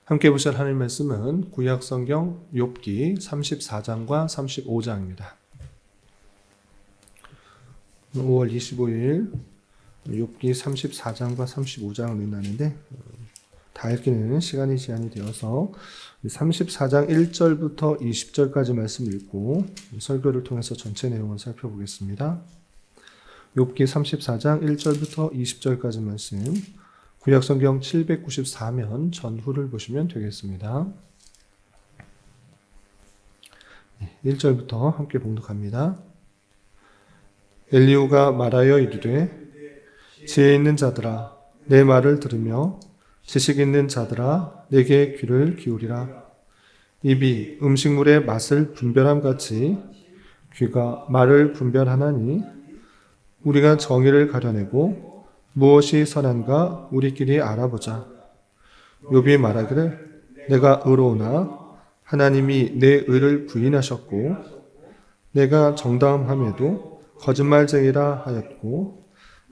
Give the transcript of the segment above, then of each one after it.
함께 보실 하나님 말씀은 구약 성경 욥기 34장과 35장입니다. 5월 25일 욥기 34장과 35장을 읽는다는데 다 읽기는 시간이 제한이 되어서 34장 1절부터 20절까지 말씀을 읽고 설교를 통해서 전체 내용을 살펴보겠습니다. 욥기 34장 1절부터 20절까지 말씀, 구약성경 794면 전후를 보시면 되겠습니다. 1절부터 함께 봉독합니다. 엘리후가 말하여 이르되 지혜 있는 자들아 내 말을 들으며 지식 있는 자들아 내게 귀를 기울이라. 입이 음식물의 맛을 분별함같이 귀가 말을 분별하나니 우리가 정의를 가려내고 무엇이 선한가 우리끼리 알아보자. 욥이 말하기를 내가 의로우나 하나님이 내 의를 부인하셨고 내가 정당함에도 거짓말쟁이라 하였고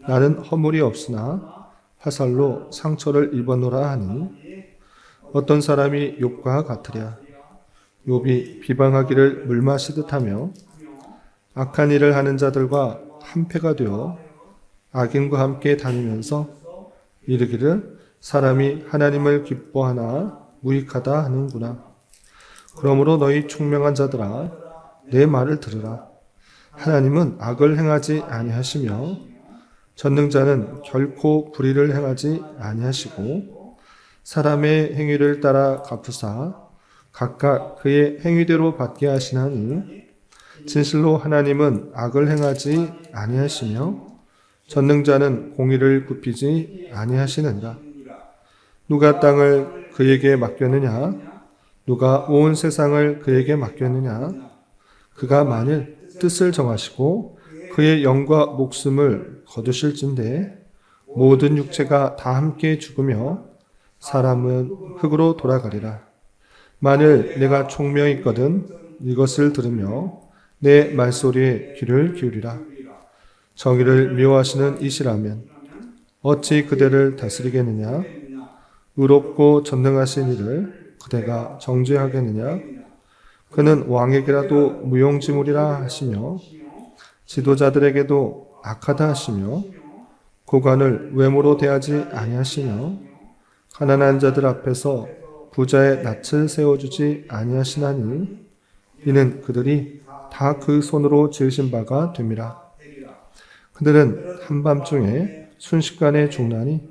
나는 허물이 없으나 화살로 상처를 입었노라 하니 어떤 사람이 욥과 같으랴. 욥이 비방하기를 물 마시듯 하며 악한 일을 하는 자들과 한패가 되어 악인과 함께 다니면서 이르기를 사람이 하나님을 기뻐하나 무익하다 하는구나. 그러므로 너희 총명한 자들아 내 말을 들으라. 하나님은 악을 행하지 아니하시며 전능자는 결코 불의를 행하지 아니하시고 사람의 행위를 따라 갚으사 각각 그의 행위대로 받게 하시나니 진실로 하나님은 악을 행하지 아니하시며 전능자는 공의를 굽히지 아니하시느니라. 누가 땅을 그에게 맡겼느냐? 누가 온 세상을 그에게 맡겼느냐? 그가 만일 뜻을 정하시고 그의 영과 목숨을 거두실진대 모든 육체가 다 함께 죽으며 사람은 흙으로 돌아가리라. 만일 내가 총명이 있거든 이것을 들으며 내 말소리에 귀를 기울이라. 정의를 미워하시는 이시라면 어찌 그대를 다스리겠느냐? 의롭고 전능하신 이를 그대가 정죄하겠느냐? 그는 왕에게라도 무용지물이라 하시며 지도자들에게도 악하다 하시며 고관을 외모로 대하지 아니하시며 가난한 자들 앞에서 부자의 낯을 세워주지 아니하시나니 이는 그들이 다 그 손으로 지으신 바가 됨이라. 그들은 한밤중에 순식간에 죽나니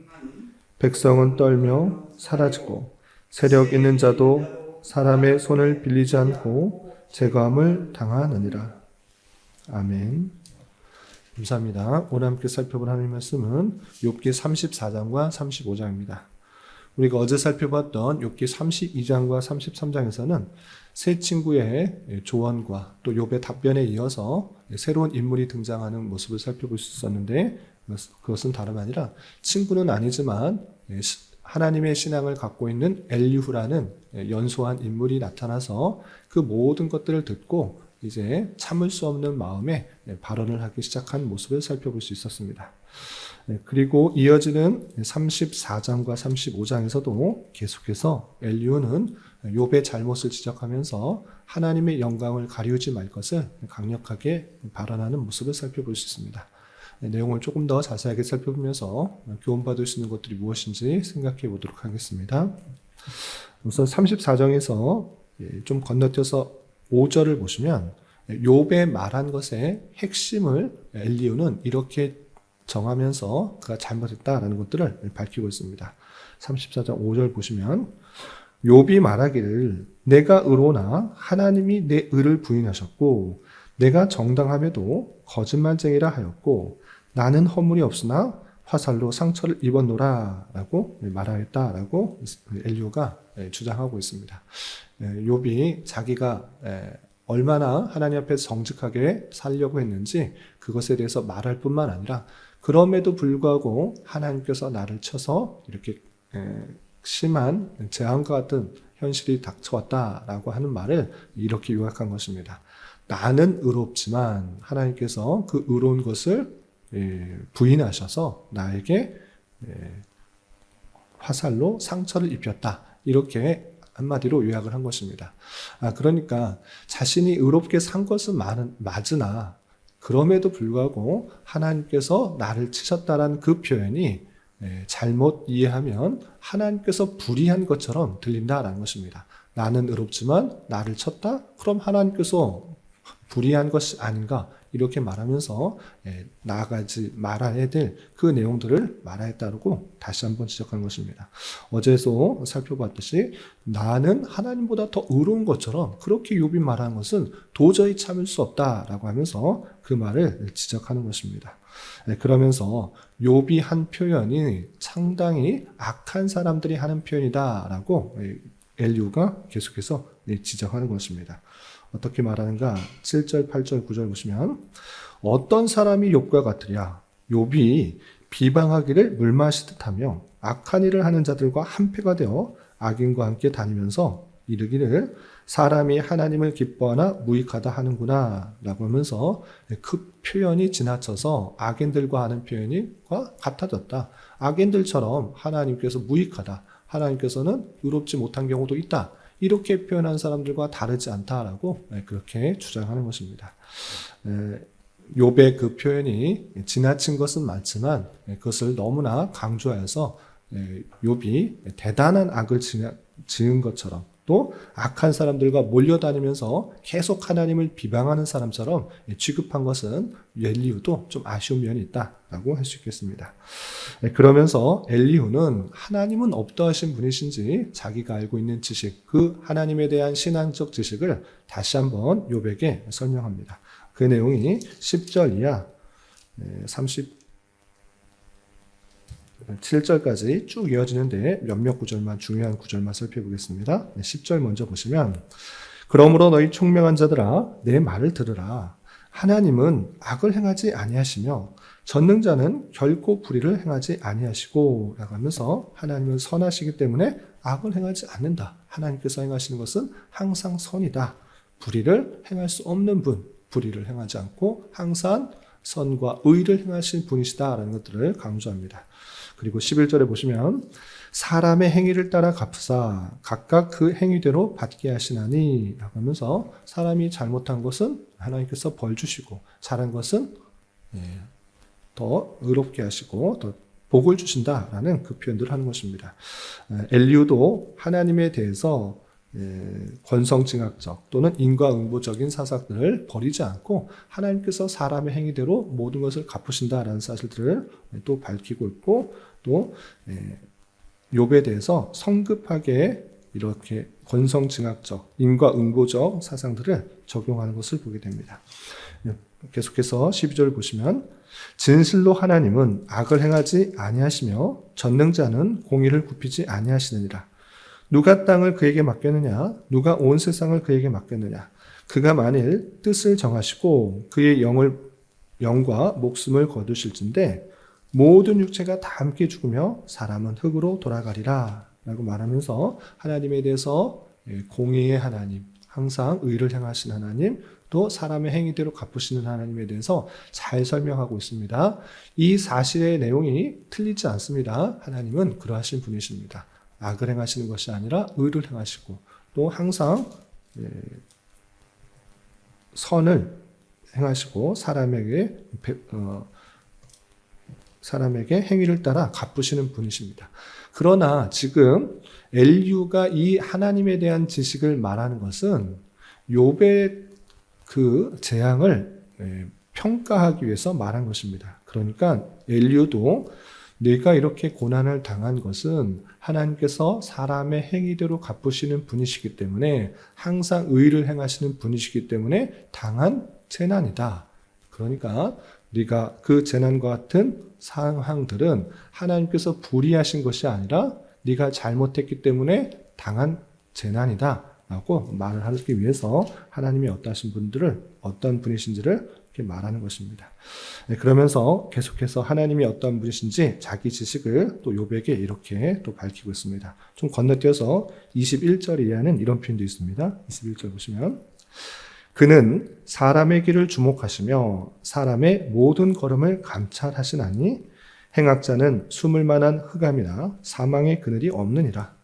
백성은 떨며 사라지고 세력 있는 자도 사람의 손을 빌리지 않고 제거함을 당하느니라. 아멘. 감사합니다. 오늘 함께 살펴볼 하나님의 말씀은 욥기 34장과 35장입니다. 우리가 어제 살펴봤던 욥기 32장과 33장에서는 세 친구의 조언과 또 욥의 답변에 이어서 새로운 인물이 등장하는 모습을 살펴볼 수 있었는데 그것은 다름 아니라 친구는 아니지만 하나님의 신앙을 갖고 있는 엘리후라는 연소한 인물이 나타나서 그 모든 것들을 듣고 이제 참을 수 없는 마음에 발언을 하기 시작한 모습을 살펴볼 수 있었습니다. 그리고 이어지는 34장과 35장에서도 계속해서 엘리후는 욥의 잘못을 지적하면서 하나님의 영광을 가리우지 말 것을 강력하게 발언하는 모습을 살펴볼 수 있습니다. 내용을 조금 더 자세하게 살펴보면서 교훈받을 수 있는 것들이 무엇인지 생각해 보도록 하겠습니다. 우선 34장에서 좀 건너뛰어서 5절을 보시면 욥의 말한 것의 핵심을 엘리후는 이렇게 정하면서 그가 잘못했다라는 것들을 밝히고 있습니다. 34장 5절 보시면 욥이 말하기를 내가 의로나 하나님이 내 의를 부인하셨고 내가 정당함에도 거짓말쟁이라 하였고 나는 허물이 없으나 화살로 상처를 입었노라 라고 말하였다라고 엘리후가 주장하고 있습니다. 욥이 자기가 얼마나 하나님 앞에서 정직하게 살려고 했는지 그것에 대해서 말할 뿐만 아니라 그럼에도 불구하고 하나님께서 나를 쳐서 이렇게 심한 재앙과 같은 현실이 닥쳐왔다라고 하는 말을 이렇게 요약한 것입니다. 나는 의롭지만 하나님께서 그 의로운 것을 부인하셔서 나에게 화살로 상처를 입혔다. 이렇게 한마디로 요약을 한 것입니다. 그러니까 자신이 의롭게 산 것은 맞으나 그럼에도 불구하고 하나님께서 나를 치셨다라는 그 표현이 잘못 이해하면 하나님께서 불의한 것처럼 들린다라는 것입니다. 나는 의롭지만 나를 쳤다? 그럼 하나님께서 불의한 것이 아닌가? 이렇게 말하면서 나아가지 말아야 될 그 내용들을 말하였다고 다시 한번 지적하는 것입니다. 어제도 살펴봤듯이 나는 하나님보다 더 의로운 것처럼 그렇게 욥이 말하는 것은 도저히 참을 수 없다라고 하면서 그 말을 지적하는 것입니다. 그러면서 욥이 한 표현이 상당히 악한 사람들이 하는 표현이다라고 엘리후가 계속해서 지적하는 것입니다. 어떻게 말하는가? 7절, 8절, 9절 보시면 어떤 사람이 욥과 같으랴? 욥이 비방하기를 물 마시듯 하며 악한 일을 하는 자들과 한패가 되어 악인과 함께 다니면서 이르기를 사람이 하나님을 기뻐하나 무익하다 하는구나 라고 하면서 그 표현이 지나쳐서 악인들과 하는 표현과 같아졌다. 악인들처럼 하나님께서 무익하다. 하나님께서는 의롭지 못한 경우도 있다. 이렇게 표현한 사람들과 다르지 않다라고 그렇게 주장하는 것입니다. 욥의 그 표현이 지나친 것은 맞지만 그것을 너무나 강조하여서 욥이 대단한 악을 지은 것처럼 또 악한 사람들과 몰려다니면서 계속 하나님을 비방하는 사람처럼 취급한 것은 엘리후도 좀 아쉬운 면이 있다라고 할 수 있겠습니다. 그러면서 엘리후는 하나님은 어떠하신 분이신지 자기가 알고 있는 지식, 그 하나님에 대한 신앙적 지식을 다시 한번 욥에게 설명합니다. 그 내용이 10절 이하 37절까지 쭉 이어지는데 몇몇 구절만, 중요한 구절만 살펴보겠습니다. 10절 먼저 보시면 그러므로 너희 총명한 자들아 내 말을 들으라. 하나님은 악을 행하지 아니하시며 전능자는 결코 불의를 행하지 아니하시고 라고 하면서 하나님은 선하시기 때문에 악을 행하지 않는다. 하나님께서 행하시는 것은 항상 선이다. 불의를 행할 수 없는 분, 불의를 행하지 않고 항상 선과 의를 행하신 분이시다라는 것들을 강조합니다. 그리고 11절에 보시면 사람의 행위를 따라 갚으사 각각 그 행위대로 받게 하시나니 라고 하면서 사람이 잘못한 것은 하나님께서 벌 주시고 잘한 것은 더 의롭게 하시고 더 복을 주신다라는 그 표현들을 하는 것입니다. 엘리후도 하나님에 대해서 권성징악적 또는 인과응보적인 사상들을 버리지 않고 하나님께서 사람의 행위대로 모든 것을 갚으신다라는 사실들을 또 밝히고 있고 또 욥에 대해서 성급하게 이렇게 권성징악적 인과응보적 사상들을 적용하는 것을 보게 됩니다. 계속해서 12절 보시면 진실로 하나님은 악을 행하지 아니하시며 전능자는 공의를 굽히지 아니하시느니라. 누가 땅을 그에게 맡겼느냐? 누가 온 세상을 그에게 맡겼느냐? 그가 만일 뜻을 정하시고 그의 영과 목숨을 거두실진데 모든 육체가 다 함께 죽으며 사람은 흙으로 돌아가리라 라고 말하면서 하나님에 대해서 공의의 하나님, 항상 의를 행하신 하나님, 또 사람의 행위대로 갚으시는 하나님에 대해서 잘 설명하고 있습니다. 이 사실의 내용이 틀리지 않습니다. 하나님은 그러하신 분이십니다. 악을 행하시는 것이 아니라 의를 행하시고 또 항상 선을 행하시고 사람에게 행위를 따라 갚으시는 분이십니다. 그러나 지금 엘리후가 이 하나님에 대한 지식을 말하는 것은 욥의 그 재앙을 평가하기 위해서 말한 것입니다. 그러니까 엘리후도 내가 이렇게 고난을 당한 것은 하나님께서 사람의 행위대로 갚으시는 분이시기 때문에 항상 의를 행하시는 분이시기 때문에 당한 재난이다. 그러니까 네가 그 재난과 같은 상황들은 하나님께서 불의하신 것이 아니라 네가 잘못했기 때문에 당한 재난이다 라고 말을 하기 위해서 하나님이 어떤 분이신지를 이렇게 말하는 것입니다. 그러면서 계속해서 하나님이 어떤 분이신지 자기 지식을 또 욥에게 이렇게 또 밝히고 있습니다. 좀 건너뛰어서 21절 이하는 이런 표현도 있습니다. 21절 보시면 그는 사람의 길을 주목하시며 사람의 모든 걸음을 감찰하시나니 행악자는 숨을 만한 흑암이나 사망의 그늘이 없느니라.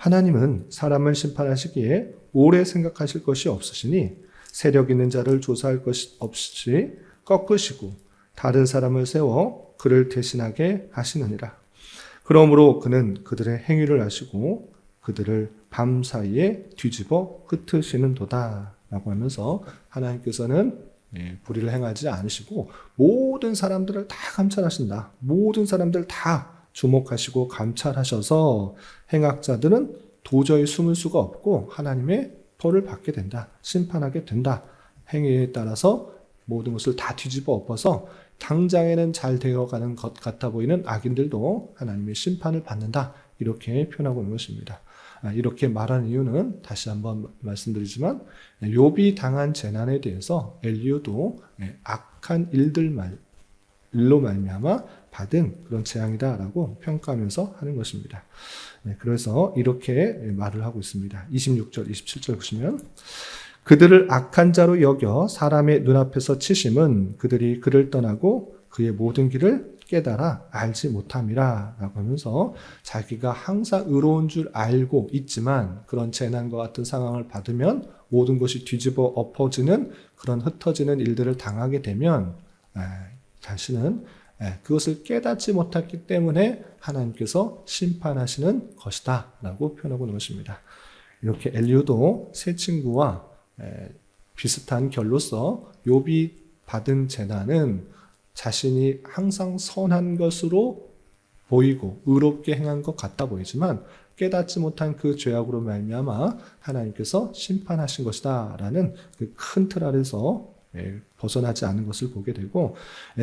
하나님은 사람을 심판하시기에 오래 생각하실 것이 없으시니 세력 있는 자를 조사할 것이 없이 꺾으시고 다른 사람을 세워 그를 대신하게 하시느니라. 그러므로 그는 그들의 행위를 아시고 그들을 밤 사이에 뒤집어 흩으시는도다 라고 하면서 하나님께서는 불의를 행하지 않으시고 모든 사람들을 다 감찰하신다. 모든 사람들 다 주목하시고 감찰하셔서 행악자들은 도저히 숨을 수가 없고 하나님의 벌을 받게 된다. 심판하게 된다. 행위에 따라서 모든 것을 다 뒤집어 엎어서 당장에는 잘 되어가는 것 같아 보이는 악인들도 하나님의 심판을 받는다. 이렇게 표현하고 있는 것입니다. 이렇게 말하는 이유는 다시 한번 말씀드리지만 욥이 당한 재난에 대해서 엘리후도 악한 일로 말미암아 받은 그런 재앙이다라고 평가하면서 하는 것입니다. 그래서 이렇게 말을 하고 있습니다. 26절, 27절 보시면 그들을 악한 자로 여겨 사람의 눈앞에서 치심은 그들이 그를 떠나고 그의 모든 길을 깨달아 알지 못함이라 라고 하면서 자기가 항상 의로운 줄 알고 있지만 그런 재난과 같은 상황을 받으면 모든 것이 뒤집어 엎어지는 그런 흩어지는 일들을 당하게 되면 자신은 그것을 깨닫지 못했기 때문에 하나님께서 심판하시는 것이다 라고 표현하고 있는 것입니다. 이렇게 엘리후도 세 친구와 비슷한 결로서 욥이 받은 재난은 자신이 항상 선한 것으로 보이고 의롭게 행한 것 같아 보이지만 깨닫지 못한 그 죄악으로 말미암아 하나님께서 심판하신 것이다 라는 그 큰 틀 아래서 벗어나지 않는 것을 보게 되고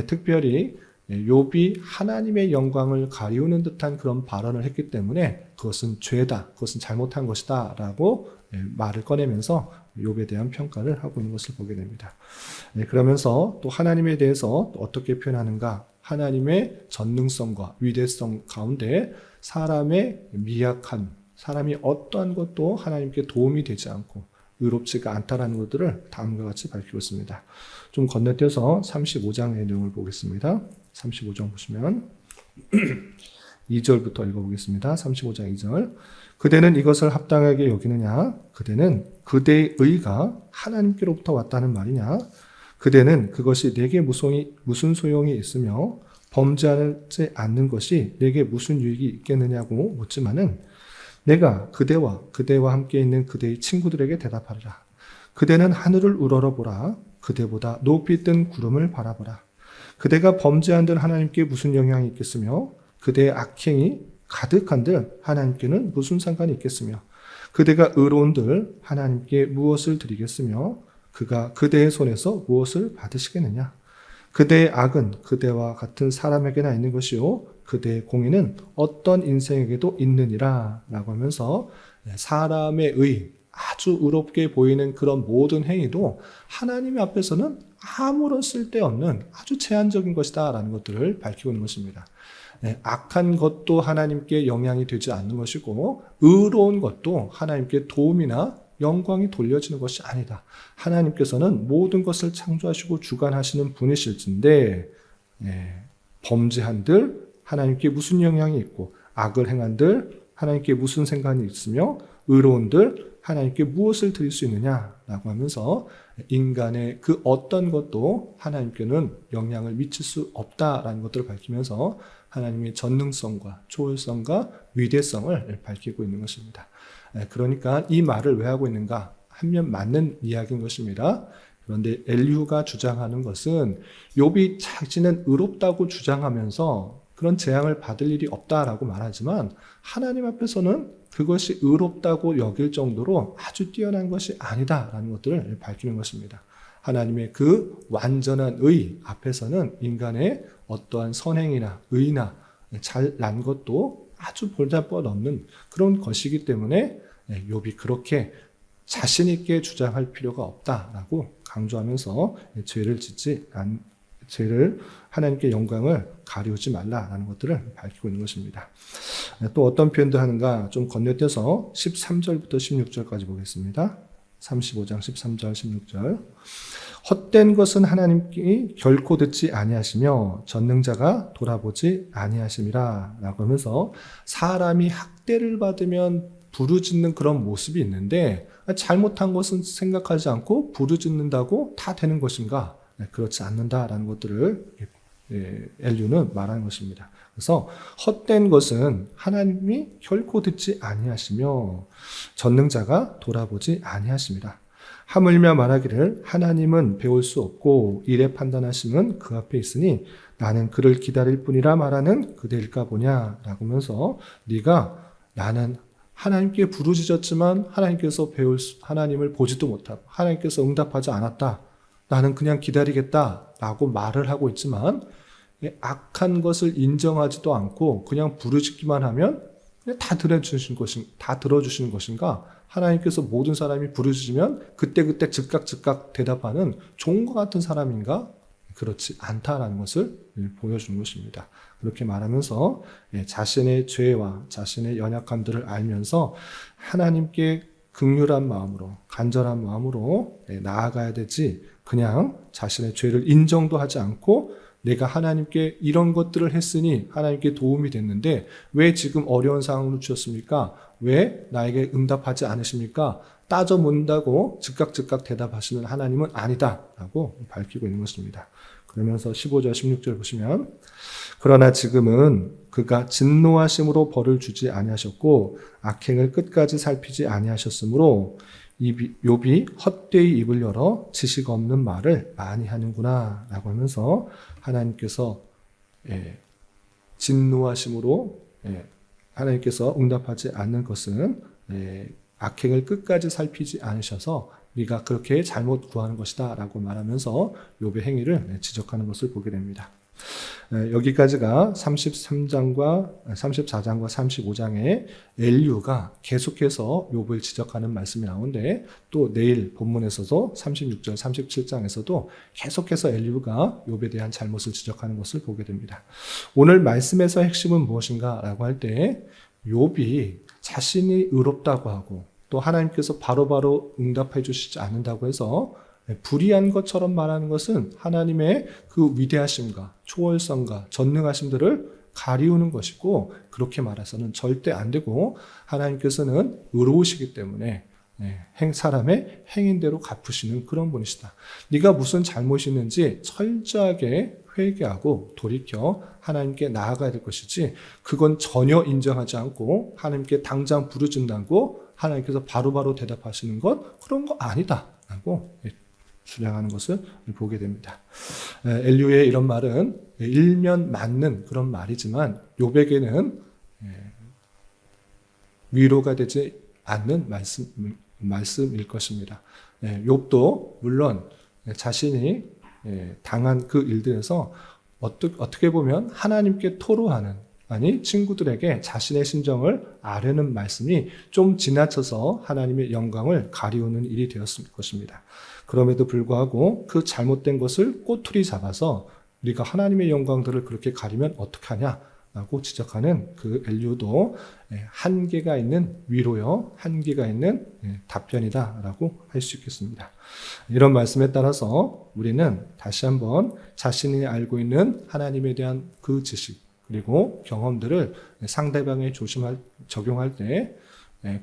특별히 욥이 하나님의 영광을 가리우는 듯한 그런 발언을 했기 때문에 그것은 죄다, 그것은 잘못한 것이다 라고 말을 꺼내면서 욥에 대한 평가를 하고 있는 것을 보게 됩니다. 그러면서 또 하나님에 대해서 어떻게 표현하는가? 하나님의 전능성과 위대성 가운데 사람의 미약한, 사람이 어떠한 것도 하나님께 도움이 되지 않고 의롭지가 않다라는 것들을 다음과 같이 밝히고 있습니다. 좀 건너뛰어서 35장의 내용을 보겠습니다. 35장 보시면 2절부터 읽어보겠습니다. 35장 2절. 그대는 이것을 합당하게 여기느냐? 그대는 그대의 의가 하나님께로부터 왔다는 말이냐? 그대는 그것이 내게 무슨 소용이 있으며 범죄하지 않는 것이 내게 무슨 유익이 있겠느냐고 묻지만은 내가 그대와 함께 있는 그대의 친구들에게 대답하리라. 그대는 하늘을 우러러보라. 그대보다 높이 뜬 구름을 바라보라. 그대가 범죄한들 하나님께 무슨 영향이 있겠으며 그대의 악행이 가득한들 하나님께는 무슨 상관이 있겠으며 그대가 의로운들 하나님께 무엇을 드리겠으며 그가 그대의 손에서 무엇을 받으시겠느냐. 그대의 악은 그대와 같은 사람에게나 있는 것이요 그대의 공의는 어떤 인생에게도 있느니라 라고 하면서 사람의 의, 아주 의롭게 보이는 그런 모든 행위도 하나님 앞에서는 아무런 쓸데없는 아주 제한적인 것이다 라는 것들을 밝히고 있는 것입니다. 악한 것도 하나님께 영향이 되지 않는 것이고 의로운 것도 하나님께 도움이나 영광이 돌려지는 것이 아니다. 하나님께서는 모든 것을 창조하시고 주관하시는 분이실진데 범죄한들 하나님께 무슨 영향이 있고 악을 행한들 하나님께 무슨 생각이 있으며 의로운들 하나님께 무엇을 드릴 수 있느냐라고 하면서 인간의 그 어떤 것도 하나님께는 영향을 미칠 수 없다라는 것들을 밝히면서 하나님의 전능성과 초월성과 위대성을 밝히고 있는 것입니다. 그러니까 이 말을 왜 하고 있는가? 하면 맞는 이야기인 것입니다. 그런데 엘리후가 주장하는 것은 욥이 자신은 의롭다고 주장하면서 그런 재앙을 받을 일이 없다라고 말하지만 하나님 앞에서는 그것이 의롭다고 여길 정도로 아주 뛰어난 것이 아니다라는 것들을 밝히는 것입니다. 하나님의 그 완전한 의 앞에서는 인간의 어떠한 선행이나 의나 잘난 것도 아주 볼잡아 넘는 그런 것이기 때문에 욥이 그렇게 자신 있게 주장할 필요가 없다라고 강조하면서 죄를 하나님께 영광을 가리우지 말라라는 것들을 밝히고 있는 것입니다. 또 어떤 표현도 하는가 좀 건너뛰어서 13절부터 16절까지 보겠습니다. 35장 13절 16절. 헛된 것은 하나님께 결코 듣지 아니하시며 전능자가 돌아보지 아니하심이라 라고 하면서 사람이 학대를 받으면 부르짖는 그런 모습이 있는데 잘못한 것은 생각하지 않고 부르짖는다고 다 되는 것인가? 그렇지 않는다라는 것들을 엘류는 말하는 것입니다. 그래서 헛된 것은 하나님이 결코 듣지 아니하시며 전능자가 돌아보지 아니하십니다. 하물며 말하기를 하나님은 배울 수 없고 이래 판단하심은 그 앞에 있으니 나는 그를 기다릴 뿐이라 말하는 그대일까 보냐 라고 하면서 네가 나는 하나님께 부르짖었지만 하나님께서 하나님을 보지도 못하고 하나님께서 응답하지 않았다. 나는 그냥 기다리겠다 라고 말을 하고 있지만 악한 것을 인정하지도 않고 그냥 부르짖기만 하면 다 들어주시는 것인가? 하나님께서 모든 사람이 부르짖으면 그때그때 즉각 대답하는 종과 같은 사람인가? 그렇지 않다라는 것을 보여주는 것입니다. 그렇게 말하면서 자신의 죄와 자신의 연약함들을 알면서 하나님께 긍휼한 마음으로 간절한 마음으로 나아가야 되지 그냥 자신의 죄를 인정도 하지 않고 내가 하나님께 이런 것들을 했으니 하나님께 도움이 됐는데 왜 지금 어려운 상황을 주셨습니까? 왜 나에게 응답하지 않으십니까? 따져 묻는다고 즉각 대답하시는 하나님은 아니다 라고 밝히고 있는 것입니다. 그러면서 15절 16절 보시면 그러나 지금은 그가 진노하심으로 벌을 주지 아니하셨고 악행을 끝까지 살피지 아니하셨으므로 욥이 헛되이 입을 열어 지식 없는 말을 많이 하는구나 라고 하면서 하나님께서 진노하심으로 하나님께서 응답하지 않는 것은 악행을 끝까지 살피지 않으셔서 네가 그렇게 잘못 구하는 것이다 라고 말하면서 욥의 행위를 지적하는 것을 보게 됩니다. 여기까지가 33장과 34장과 35장에 엘리후가 계속해서 욥을 지적하는 말씀이 나오는데 또 내일 본문에서도 36절 37장에서도 계속해서 엘리후가 욥에 대한 잘못을 지적하는 것을 보게 됩니다. 오늘 말씀에서 핵심은 무엇인가 라고 할 때 욥이 자신이 의롭다고 하고 또 하나님께서 바로바로 응답해 주시지 않는다고 해서 불의한 것처럼 말하는 것은 하나님의 그 위대하심과 초월성과 전능하심들을 가리우는 것이고 그렇게 말해서는 절대 안 되고 하나님께서는 의로우시기 때문에 사람의 행인대로 갚으시는 그런 분이시다. 네가 무슨 잘못이 있는지 철저하게 회개하고 돌이켜 하나님께 나아가야 될 것이지 그건 전혀 인정하지 않고 하나님께 당장 부르짖는다고 하나님께서 바로바로 대답하시는 것 그런 거 아니다 라고 주장하는 것을 보게 됩니다. 엘리후의 이런 말은 일면 맞는 그런 말이지만 욥에게는 위로가 되지 않는 말씀일 것입니다. 욥도 물론 자신이 당한 그 일들에서 어떻게 보면 하나님께 토로하는 아니 친구들에게 자신의 심정을 아뢰는 말씀이 좀 지나쳐서 하나님의 영광을 가리우는 일이 되었을 것입니다. 그럼에도 불구하고 그 잘못된 것을 꼬투리 잡아서 우리가 하나님의 영광들을 그렇게 가리면 어떡하냐라고 지적하는 그 엘리후도 한계가 있는 위로요, 한계가 있는 답변이다라고 할 수 있겠습니다. 이런 말씀에 따라서 우리는 다시 한번 자신이 알고 있는 하나님에 대한 그 지식 그리고 경험들을 상대방에 적용할 때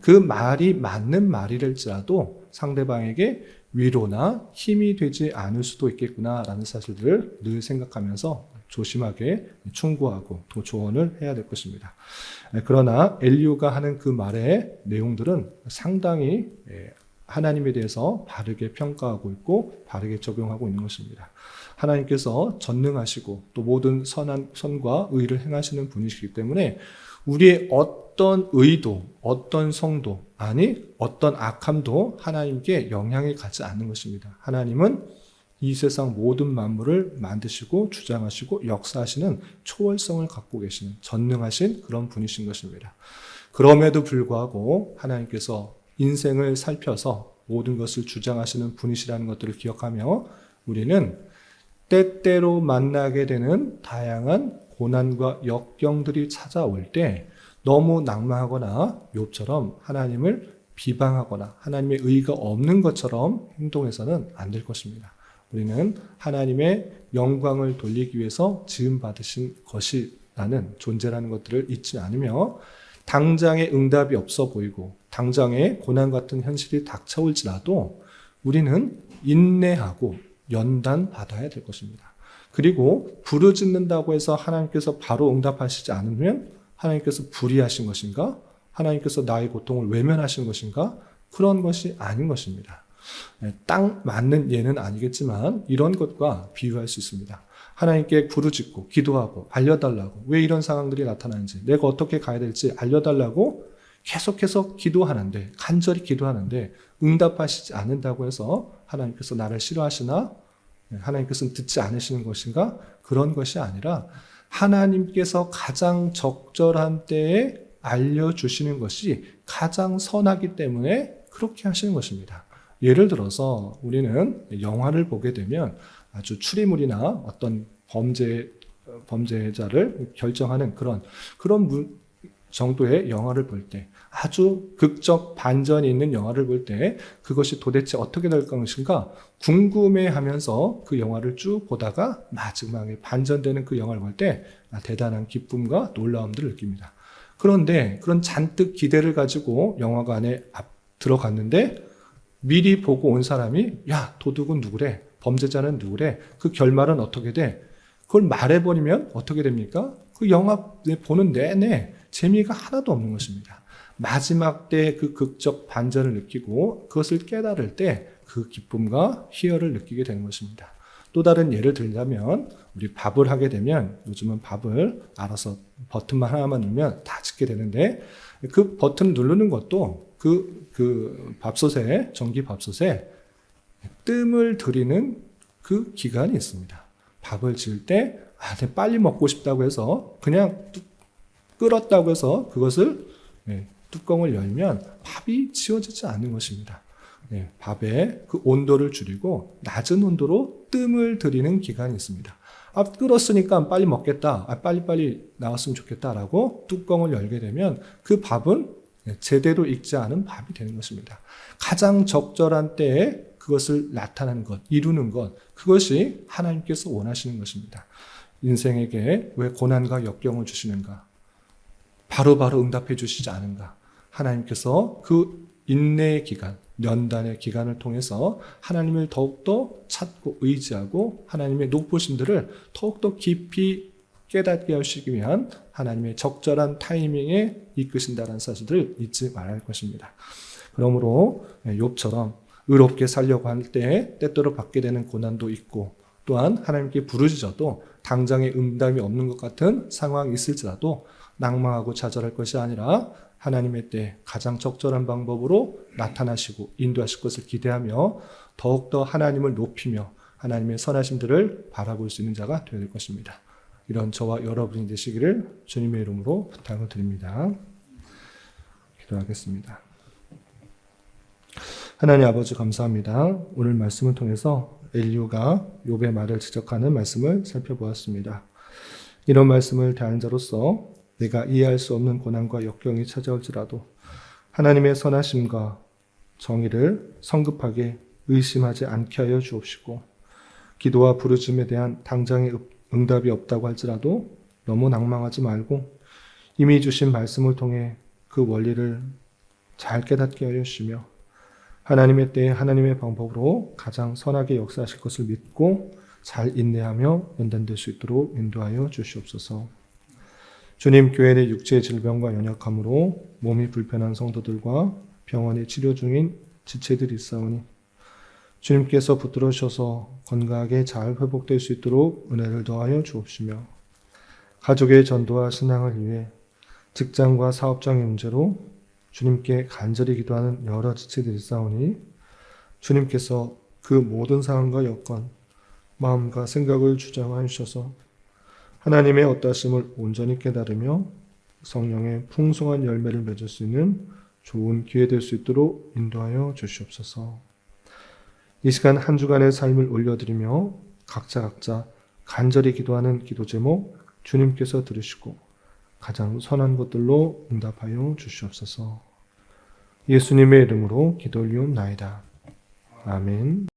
그 말이 맞는 말이랄지라도 상대방에게 위로나 힘이 되지 않을 수도 있겠구나라는 사실들을 늘 생각하면서 조심하게 충고하고 또 조언을 해야 될 것입니다. 그러나 엘리후가 하는 그 말의 내용들은 상당히 하나님에 대해서 바르게 평가하고 있고 바르게 적용하고 있는 것입니다. 하나님께서 전능하시고 또 모든 선과 의를 행하시는 분이시기 때문에 우리의 어떤 의도, 어떤 성도, 아니 어떤 악함도 하나님께 영향이 가지 않는 것입니다. 하나님은 이 세상 모든 만물을 만드시고 주장하시고 역사하시는 초월성을 갖고 계시는 전능하신 그런 분이신 것입니다. 그럼에도 불구하고 하나님께서 인생을 살펴서 모든 것을 주장하시는 분이시라는 것들을 기억하며 우리는 때때로 만나게 되는 다양한 고난과 역경들이 찾아올 때 너무 낭망하거나 욥처럼 하나님을 비방하거나 하나님의 의의가 없는 것처럼 행동해서는 안 될 것입니다. 우리는 하나님의 영광을 돌리기 위해서 지음받으신 것이라는 존재라는 것들을 잊지 않으며 당장의 응답이 없어 보이고 당장의 고난 같은 현실이 닥쳐올지라도 우리는 인내하고 연단받아야 될 것입니다. 그리고 부르짖는다고 해서 하나님께서 바로 응답하시지 않으면 하나님께서 불의하신 것인가? 하나님께서 나의 고통을 외면하신 것인가? 그런 것이 아닌 것입니다. 딱 맞는 예는 아니겠지만 이런 것과 비유할 수 있습니다. 하나님께 부르짖고 기도하고 알려달라고, 왜 이런 상황들이 나타나는지, 내가 어떻게 가야 될지 알려달라고 계속해서 기도하는데, 간절히 기도하는데 응답하시지 않는다고 해서 하나님께서 나를 싫어하시나? 하나님께서는 듣지 않으시는 것인가? 그런 것이 아니라 하나님께서 가장 적절한 때에 알려주시는 것이 가장 선하기 때문에 그렇게 하시는 것입니다. 예를 들어서 우리는 영화를 보게 되면 아주 추리물이나 어떤 범죄자를 결정하는 그런 정도의 영화를 볼 때, 아주 극적 반전이 있는 영화를 볼 때 그것이 도대체 어떻게 될 것인가 궁금해하면서 그 영화를 쭉 보다가 마지막에 반전되는 그 영화를 볼 때 대단한 기쁨과 놀라움들을 느낍니다. 그런데 그런 잔뜩 기대를 가지고 영화관에 들어갔는데 미리 보고 온 사람이, 야, 도둑은 누구래? 범죄자는 누구래? 그 결말은 어떻게 돼? 그걸 말해버리면 어떻게 됩니까? 그 영화 보는 내내 재미가 하나도 없는 것입니다. 마지막 때 그 극적 반전을 느끼고 그것을 깨달을 때 그 기쁨과 희열을 느끼게 되는 것입니다. 또 다른 예를 들자면, 우리 밥을 하게 되면 요즘은 밥을 알아서 버튼만 하나만 누르면 다 짓게 되는데, 그 버튼 누르는 것도 그 밥솥에, 전기 밥솥에 뜸을 들이는 그 기간이 있습니다. 밥을 지을 때 빨리 먹고 싶다고 해서 그냥 끓었다고 해서 그것을 뚜껑을 열면 밥이 지워지지 않는 것입니다. 밥의 그 온도를 줄이고 낮은 온도로 뜸을 들이는 기간이 있습니다. 끓었으니까 빨리 먹겠다, 빨리빨리 나왔으면 좋겠다라고 뚜껑을 열게 되면 그 밥은 제대로 익지 않은 밥이 되는 것입니다. 가장 적절한 때에 그것을 나타내는 것, 이루는 것, 그것이 하나님께서 원하시는 것입니다. 인생에게 왜 고난과 역경을 주시는가? 바로바로 응답해 주시지 않은가? 하나님께서 그 인내의 기간, 연단의 기간을 통해서 하나님을 더욱더 찾고 의지하고 하나님의 높으심들을 더욱더 깊이 깨닫게 하시기 위한 하나님의 적절한 타이밍에 이끄신다는 사실을 잊지 말아야 할 것입니다. 그러므로 욥처럼 의롭게 살려고 할 때 때때로 받게 되는 고난도 있고, 또한 하나님께 부르짖어도 당장의 응답이 없는 것 같은 상황이 있을지라도 낭망하고 좌절할 것이 아니라 하나님의 때 가장 적절한 방법으로 나타나시고 인도하실 것을 기대하며 더욱더 하나님을 높이며 하나님의 선하심들을 바라볼 수 있는 자가 되어야 될 것입니다. 이런 저와 여러분이 되시기를 주님의 이름으로 부탁을 드립니다. 기도하겠습니다. 하나님 아버지, 감사합니다. 오늘 말씀을 통해서 엘리후가 욥의 말을 지적하는 말씀을 살펴보았습니다. 이런 말씀을 대하는 자로서 내가 이해할 수 없는 고난과 역경이 찾아올지라도 하나님의 선하심과 정의를 성급하게 의심하지 않게 하여 주옵시고, 기도와 부르짖음에 대한 당장의 응답이 없다고 할지라도 너무 낭망하지 말고 이미 주신 말씀을 통해 그 원리를 잘 깨닫게 하여 주시며 하나님의 때에 하나님의 방법으로 가장 선하게 역사하실 것을 믿고 잘 인내하며 연단될 수 있도록 인도하여 주시옵소서. 주님, 교회 내 육체의 질병과 연약함으로 몸이 불편한 성도들과 병원에 치료 중인 지체들이 있사오니 주님께서 붙들어주셔서 건강하게 잘 회복될 수 있도록 은혜를 더하여 주옵시며, 가족의 전도와 신앙을 위해 직장과 사업장의 문제로 주님께 간절히 기도하는 여러 지체들이 있사오니 주님께서 그 모든 상황과 여건, 마음과 생각을 주장하여 주셔서 하나님의 어떠하심을 온전히 깨달으며 성령의 풍성한 열매를 맺을 수 있는 좋은 기회 될 수 있도록 인도하여 주시옵소서. 이 시간 한 주간의 삶을 올려드리며 각자 간절히 기도하는 기도 제목 주님께서 들으시고 가장 선한 것들로 응답하여 주시옵소서. 예수님의 이름으로 기도 올리옵나이다. 아멘.